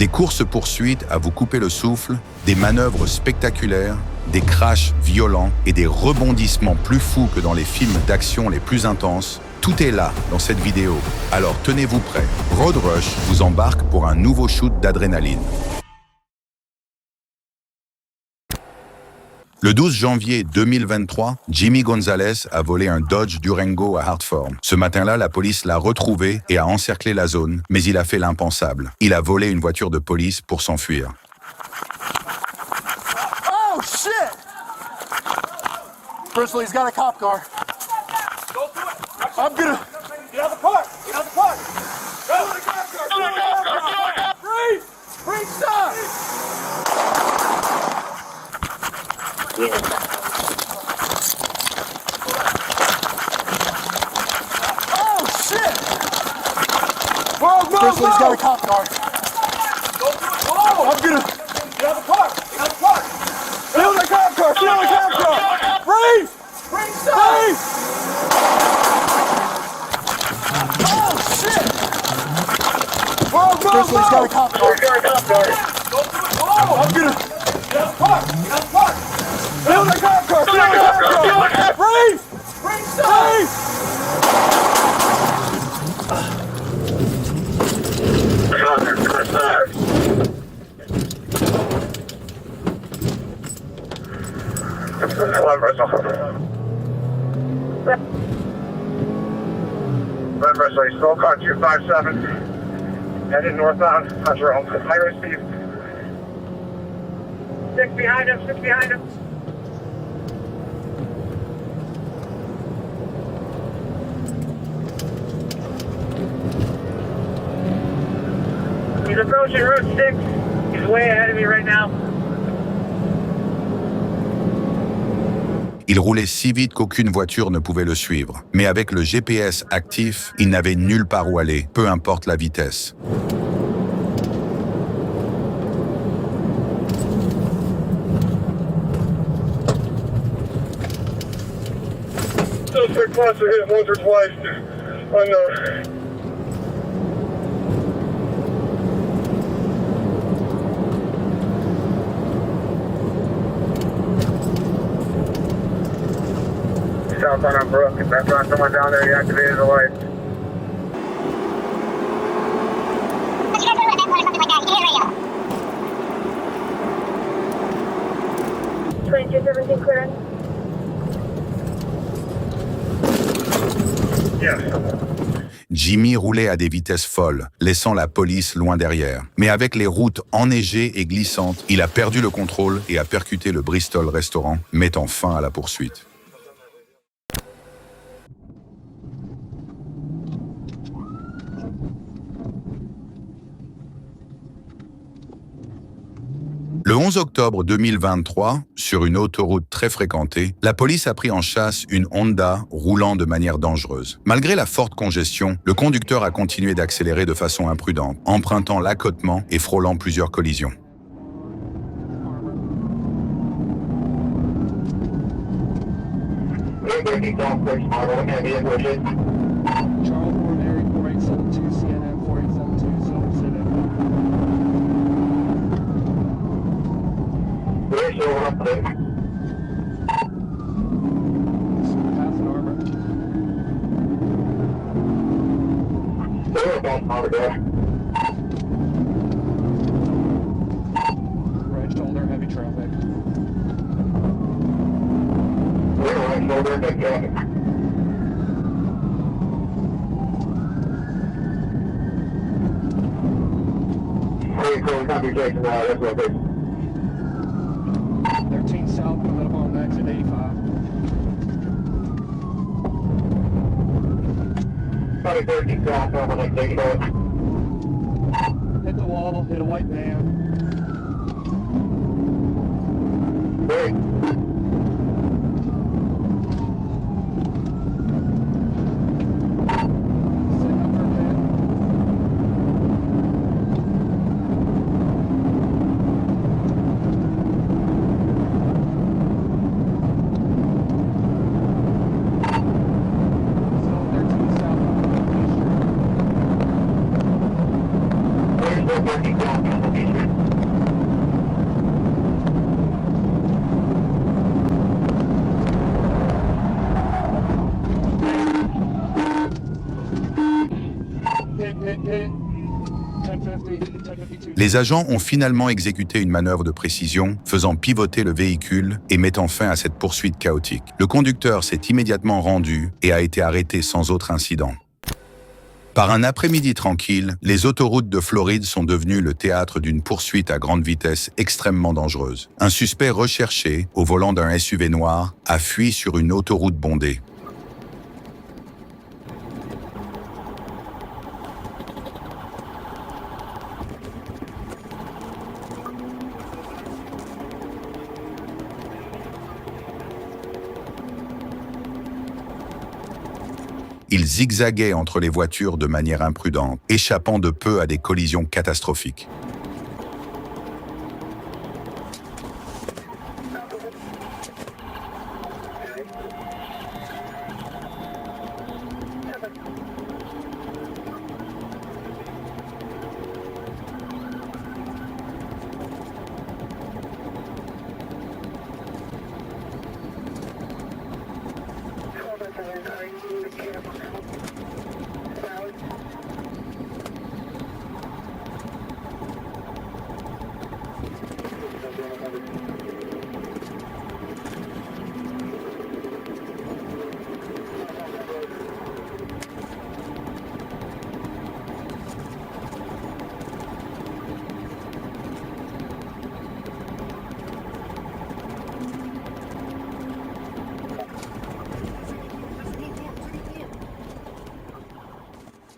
Des courses-poursuites à vous couper le souffle, des manœuvres spectaculaires, des crashs violents et des rebondissements plus fous que dans les films d'action les plus intenses, tout est là dans cette vidéo. Alors tenez-vous prêts. Road Rush vous embarque pour un nouveau shoot d'adrénaline. Le 12 janvier 2023, Jimmy Gonzalez a volé un Dodge Durango à Hartford. Ce matin-là, la police l'a retrouvé et a encerclé la zone, mais il a fait l'impensable. Il a volé une voiture de police pour s'enfuir. Oh shit! Personally, he's got a cop car. Don't do it. I'm gonna Get out of the car. Get out of the car. Get out of the cop car. Get out of the cop car. freeze! Freeze! Stop! Oh shit! Personally, he's got a cop car. Don't do it. Whoa. I'm gonna Get out of the car. Get out of the car. get on the cop car! Get on the cop car! Freeze! Freeze. Stop. Freeze! Oh shit! Personally, he's got a cop car. Don't do it. Whoa. I'm gonna Get out of the car. Get out of the car. get on the cop car! Get on the cop car! Freeze! Freeze. Stop. Freeze! Presley, still car 257, headed northbound on Jerome. I received. Six behind him, six behind him. He's approaching Route 6. He's way ahead of me right now. Il roulait si vite qu'aucune voiture ne pouvait le suivre. Mais avec le GPS actif, il n'avait nulle part où aller, peu importe la vitesse. Suspect possibly hit once or twice. Unknown. South on Brook. If that's not someone down there, he activated the lights. Everything clear? Yes. Jimmy roulait à des vitesses folles, laissant la police loin derrière. Mais avec les routes enneigées et glissantes, il a perdu le contrôle et a percuté le Bristol Restaurant, mettant fin à la poursuite. Le 11 octobre 2023, sur une autoroute très fréquentée, la police a pris en chasse une Honda roulant de manière dangereuse. Malgré la forte congestion, le conducteur a continué d'accélérer de façon imprudente, empruntant l'accotement et frôlant plusieurs collisions. Right shoulder, heavy traffic. Right shoulder, heavy traffic. Hey, cool, computation, that's what it is. 13 south, coming up on exit 85. 13 south, over like 85. Hit the wall, hit a white van. Great. Sitting up for a bit. Still 13 south, on the Les agents ont finalement exécuté une manœuvre de précision, faisant pivoter le véhicule et mettant fin à cette poursuite chaotique. Le conducteur s'est immédiatement rendu et a été arrêté sans autre incident. Par un après-midi tranquille, les autoroutes de Floride sont devenues le théâtre d'une poursuite à grande vitesse extrêmement dangereuse. Un suspect recherché, au volant d'un SUV noir, a fui sur une autoroute bondée. Il zigzaguait entre les voitures de manière imprudente, échappant de peu à des collisions catastrophiques.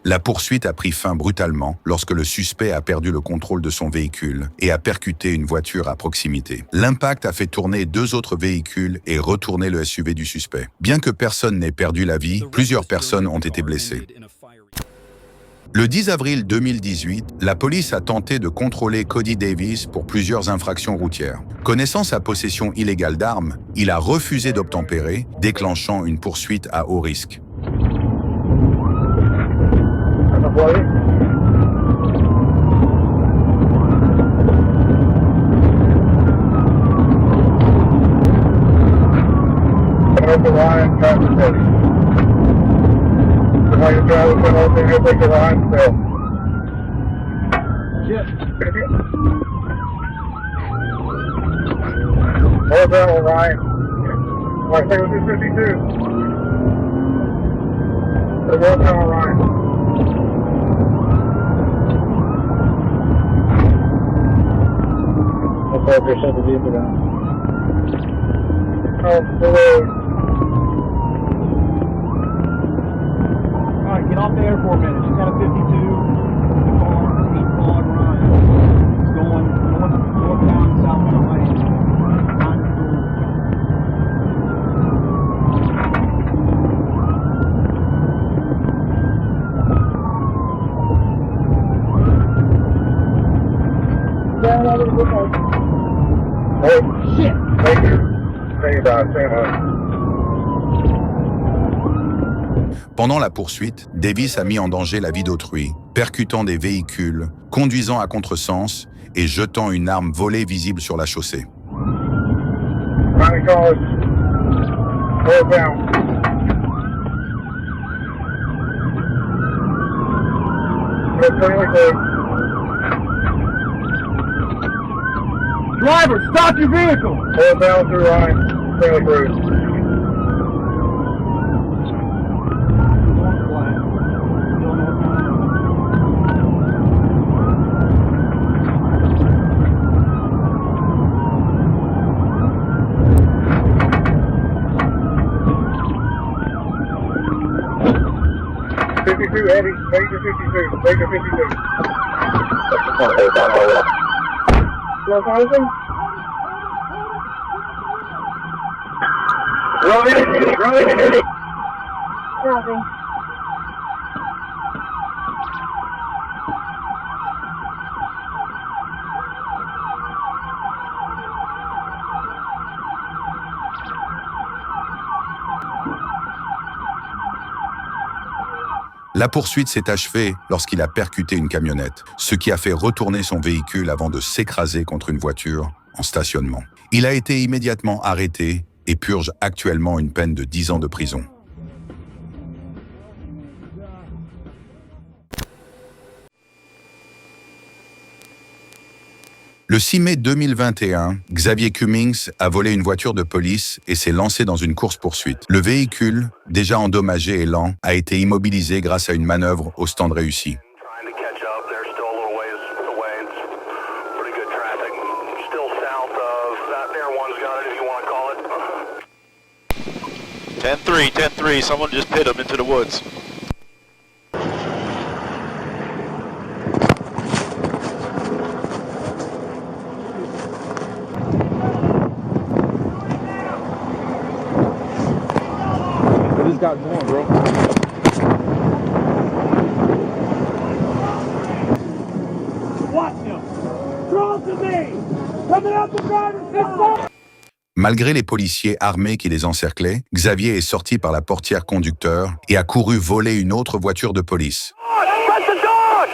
La poursuite a pris fin brutalement lorsque le suspect a perdu le contrôle de son véhicule et a percuté une voiture à proximité. L'impact a fait tourner 2 autres véhicules et retourner le SUV du suspect. Bien que personne n'ait perdu la vie, plusieurs personnes ont été blessées. Le 10 avril 2018, la police a tenté de contrôler Cody Davis pour plusieurs infractions routières. Connaissant sa possession illégale d'armes, il a refusé d'obtempérer, déclenchant une poursuite à haut risque. Alright, get off there for a minute. She's got a 52. Keep on running. It's going northbound, southbound lane. Oh, shit! Thank you. Pendant la poursuite, Davis a mis en danger la vie d'autrui, percutant des véhicules, conduisant à contresens et jetant une arme volée visible sur la chaussée. Driver, stop your vehicle! Hold down through line, fairly cruise. Heavy, Major 52, Major 52. Location? Rolling. Copy. La poursuite s'est achevée lorsqu'il a percuté une camionnette, ce qui a fait retourner son véhicule avant de s'écraser contre une voiture en stationnement. Il a été immédiatement arrêté et purge actuellement une peine de 10 ans de prison. Le 6 mai 2021, Xavier Cummings a volé une voiture de police et s'est lancé dans une course-poursuite. Le véhicule, déjà endommagé et lent, a été immobilisé grâce à une manœuvre au stand réussi. 10-3, 10-3, someone just pit him into the woods. What this guy doing, bro? Watch him. Cross to me. Coming up the driver's side. Malgré les policiers armés qui les encerclaient, Xavier est sorti par la portière conducteur et a couru voler une autre voiture de police. Catch the dog!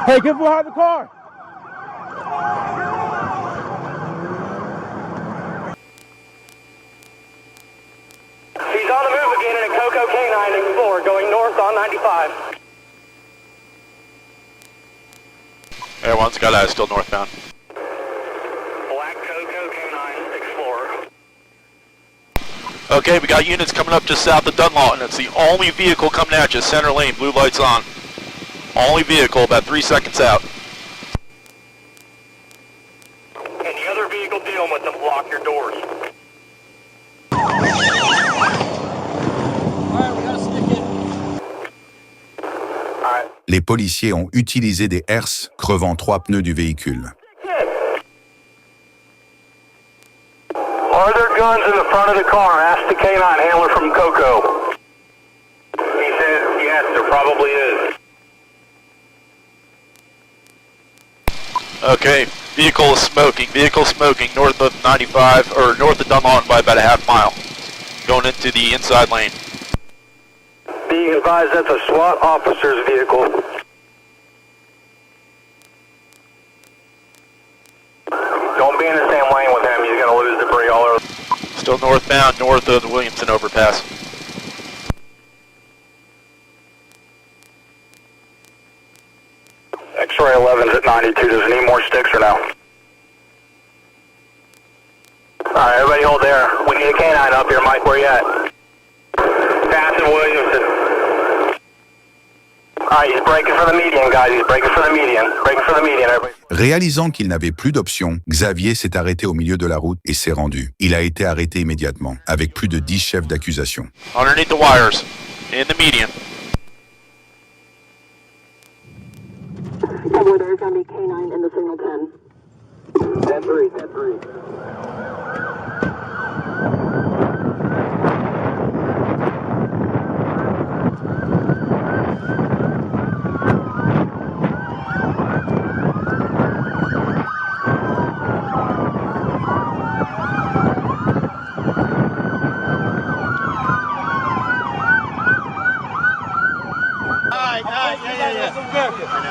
Hey, get behind the car. He's on the move again in a Coco K9 Explorer going north on 95. Everyone's got out, still northbound. Black Coco K9 Explorer. Okay, we got units coming up just south of Dunlawton. It's the only vehicle coming at you, center lane, blue lights on. Only vehicle, about 3 seconds out. And the other vehicle dealing with them, block your doors. Les policiers ont utilisé des herses, crevant 3 pneus du véhicule. Are there guns in the front of the car? Ask the K9 handler from Coco. He says yes, there probably is. Okay, vehicle smoking, north of 95, or north of Dunlawton by about a half mile. Going into the inside lane. Being advised that's a SWAT officer's vehicle. Don't be in the same lane with him, he's going to lose debris all over. Still northbound, north of the Williamson overpass. X-ray 11's at 92, does it need more sticks or no? Alright, everybody hold there. We need a K9 up here, Mike, where you at? Passing Williamson. Alright, he's breaking for the median, guys, he's breaking for the median. Breaking for the median, everybody. Réalisant qu'il n'avait plus d'option, Xavier s'est arrêté au milieu de la route et s'est rendu. Il a été arrêté immédiatement, avec plus de 10 chefs d'accusation. Underneath the wires, in the median. Somewhere there's going to be K9 in the signal 10. 10-3, 10-3.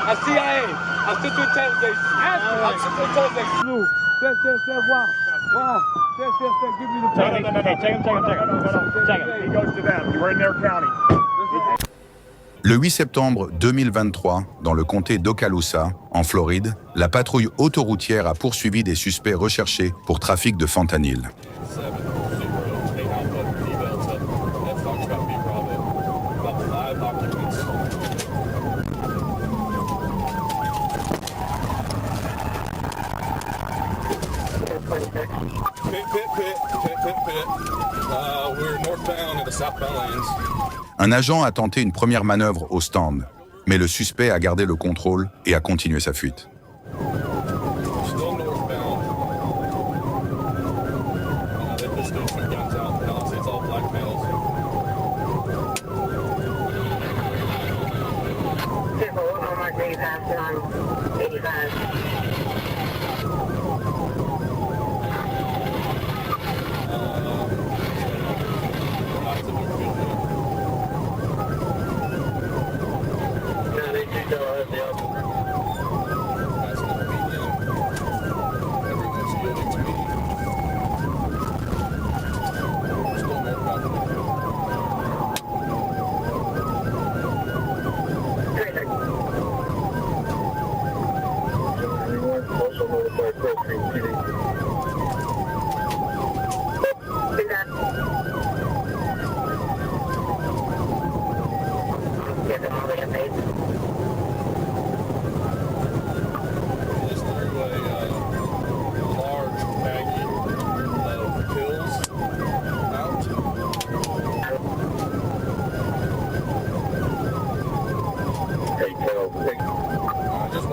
A CIA, a Central Intelligence. A Central Intelligence. Blue. Said why? Said give me the plane. No. Check him. He goes to them. We're in their county. Le 8 septembre 2023, dans le comté d'Okaloosa, en Floride, la patrouille autoroutière a poursuivi des suspects recherchés pour trafic de fentanyl. We're northbound in the southbound lanes. Un agent a tenté une première manœuvre au stand, mais le suspect a gardé le contrôle et a continué sa fuite. Still northbound. At this station, downtown Palisades, it's all black males. Vehicle 113 passed on 85.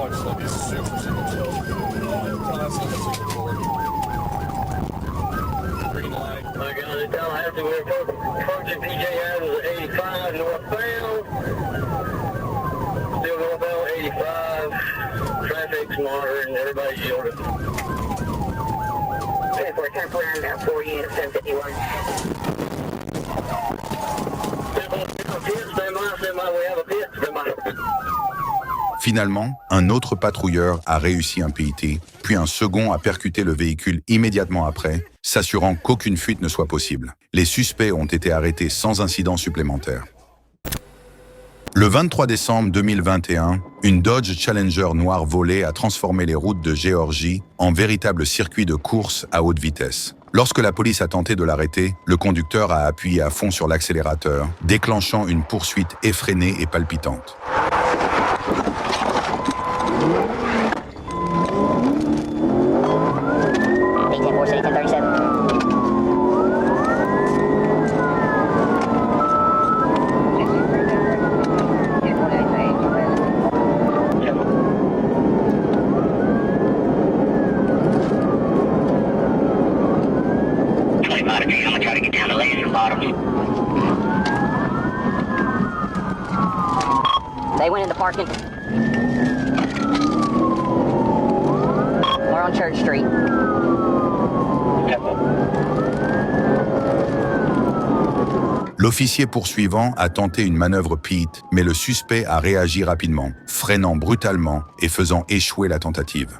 watch, so it'll be super, super chill. Tell that stuff to record. Green light. My guys in Tallahassee, we're approaching PJ Adams 85 northbound. Still northbound 85. Traffic's monitoring, everybody's shielded. 24 10 about 4 units, 1051. Finalement, un autre patrouilleur a réussi un PIT, puis un second a percuté le véhicule immédiatement après, s'assurant qu'aucune fuite ne soit possible. Les suspects ont été arrêtés sans incident supplémentaire. Le 23 décembre 2021, une Dodge Challenger noire volée a transformé les routes de Géorgie en véritable circuit de course à haute vitesse. Lorsque la police a tenté de l'arrêter, le conducteur a appuyé à fond sur l'accélérateur, déclenchant une poursuite effrénée et palpitante. They went into parking. We're on Church Street. L'officier poursuivant a tenté une manœuvre PIT, mais le suspect a réagi rapidement, freinant brutalement et faisant échouer la tentative.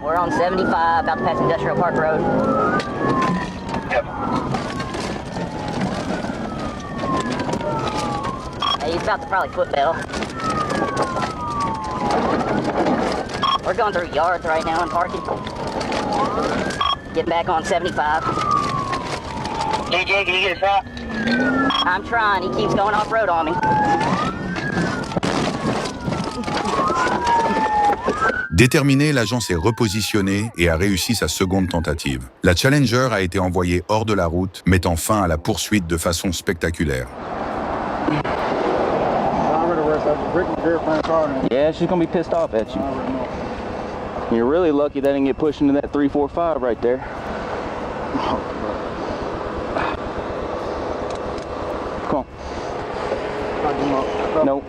We're on 75, about to pass Industrial Park Road. Hey, he's about to probably foot pedal. We're going through yards right now and parking. Getting back on 75. DJ, can you get us out? I'm trying, he keeps going off-road on me. Déterminé, l'agent s'est repositionné et a réussi sa seconde tentative. La Challenger a été envoyée hors de la route, mettant fin à la poursuite de façon spectaculaire. Yeah, she's gonna be pissed off at you. You're really lucky that didn't get pushed into that 345 right there. Come on. Nope.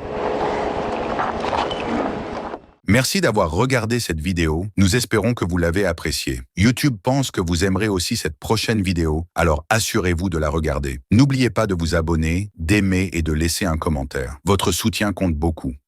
Merci d'avoir regardé cette vidéo, nous espérons que vous l'avez appréciée. YouTube pense que vous aimerez aussi cette prochaine vidéo, alors assurez-vous de la regarder. N'oubliez pas de vous abonner, d'aimer et de laisser un commentaire. Votre soutien compte beaucoup.